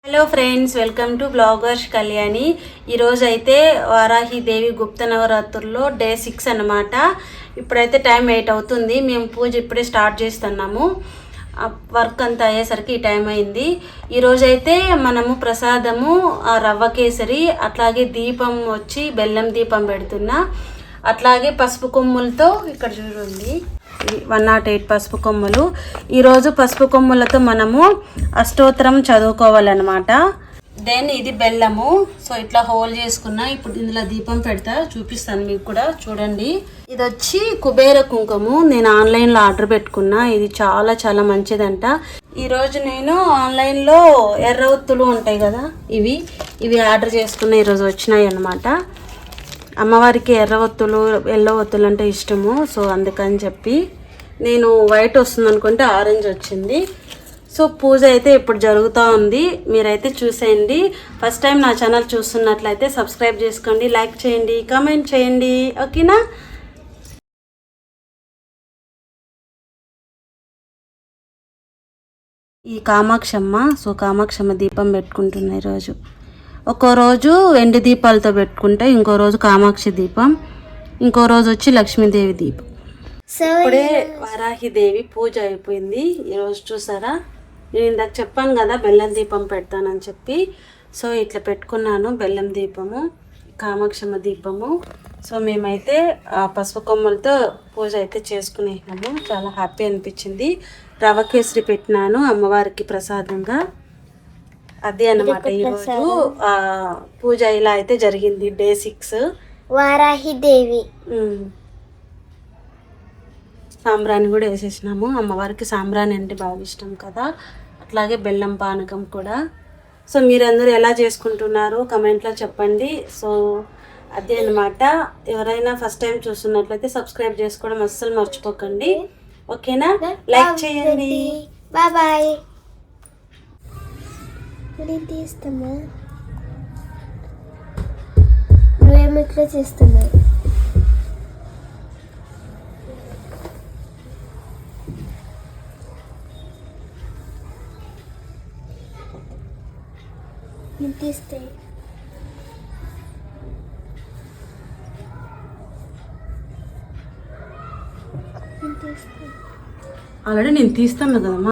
Hello friends, welcome to bloggers Kalyani. ఈరోజు అయితే వారాహిదేవి గుప్త నవరాత్రుల్లో డే 6 అన్నమాట. ఇప్పుడైతే టైం 8 అవుతుంది. మేము పూజ ఇప్పుడే స్టార్ట్ చేస్తున్నాము. వర్క్ అంతా అయ్యేసరికి ఈ టైం అయింది. ఈరోజైతే మనము ప్రసాదము రవ్వ కేసరి, అట్లాగే దీపం వచ్చి బెల్లం దీపం పెడుతున్నా. అట్లాగే పసుపు కొమ్ములతో ఇక్కడ చూడండి 108 పసుపు కొమ్ములు. ఈరోజు పసుపు కొమ్ములతో మనము అష్టోత్తరం చదువుకోవాలన్నమాట. దెన్ ఇది బెల్లము. సో ఇట్లా హోల్ చేసుకున్నా. ఇప్పుడు ఇందులో దీపం పెడతా, చూపిస్తాను మీకు కూడా చూడండి. ఇది వచ్చి కుబేర కుంకుమ. నేను ఆన్లైన్లో ఆర్డర్ పెట్టుకున్నా. ఇది చాలా చాలా మంచిదంట. ఈరోజు నేను ఆన్లైన్లో ఎర్ర ఒత్తులు ఉంటాయి కదా, ఇవి ఆర్డర్ చేసుకున్నా. ఈరోజు వచ్చినాయి అన్నమాట. అమ్మవారికి ఎర్ర ఒత్తులు ఎల్లో ఒత్తులు అంటే ఇష్టము. సో అందుకని చెప్పి నేను వైట్ వస్తుంది అనుకుంటే ఆరెంజ్ వచ్చింది. సో పూజ అయితే ఇప్పుడు జరుగుతూ ఉంది. మీరైతే చూసేయండి. ఫస్ట్ టైం నా ఛానల్ చూస్తున్నట్లయితే సబ్స్క్రైబ్ చేసుకోండి, లైక్ చేయండి, కామెంట్ చేయండి. ఓకేనా? ఈ కామాక్షమ్మ. సో కామాక్షమ్మ దీపం పెట్టుకుంటున్నా ఈరోజు. ఒక్కో రోజు వెండి దీపాలతో పెట్టుకుంటే, ఇంకో రోజు కామాక్షి దీపం, ఇంకో రోజు వచ్చి లక్ష్మీదేవి దీపం. ఇప్పుడే వారాహిదేవి పూజ అయిపోయింది. ఈరోజు చూసారా, నేను ఇందాక చెప్పాను కదా బెల్లం దీపం పెడతానని చెప్పి. సో ఇట్లా పెట్టుకున్నాను బెల్లం దీపము, కామాక్షమ్మ దీపము. సో మేమైతే పసుపు కొమ్మలతో పూజ అయితే చేసుకునేసాము. చాలా హ్యాపీ అనిపించింది. రవ్వ కేసరి పెట్టినాను అమ్మవారికి ప్రసాదంగా. అదే అన్నమాట ఈరోజు పూజ ఇలా అయితే జరిగింది. డే 6 వారాహిదేవి. సాంబ్రాణి కూడా వేసేసినాము. అమ్మవారికి సాంబ్రాణి అంటే బాగా ఇష్టం కదా. అట్లాగే బెల్లం పానకం కూడా. సో మీరందరూ ఎలా చేసుకుంటున్నారు కమెంట్లో చెప్పండి. సో అదే అన్నమాట. ఎవరైనా ఫస్ట్ టైం చూస్తున్నట్లయితే సబ్స్క్రైబ్ చేసుకోవడం అస్సలు మర్చిపోకండి. ఓకేనా? లైక్ చేయండి. Bye bye. తీస్తామా? నువ్వేమి ఇట్లా చేస్తున్నావు? తీస్తే ఆల్రెడీ నేను తీస్తాను కదమ్మా.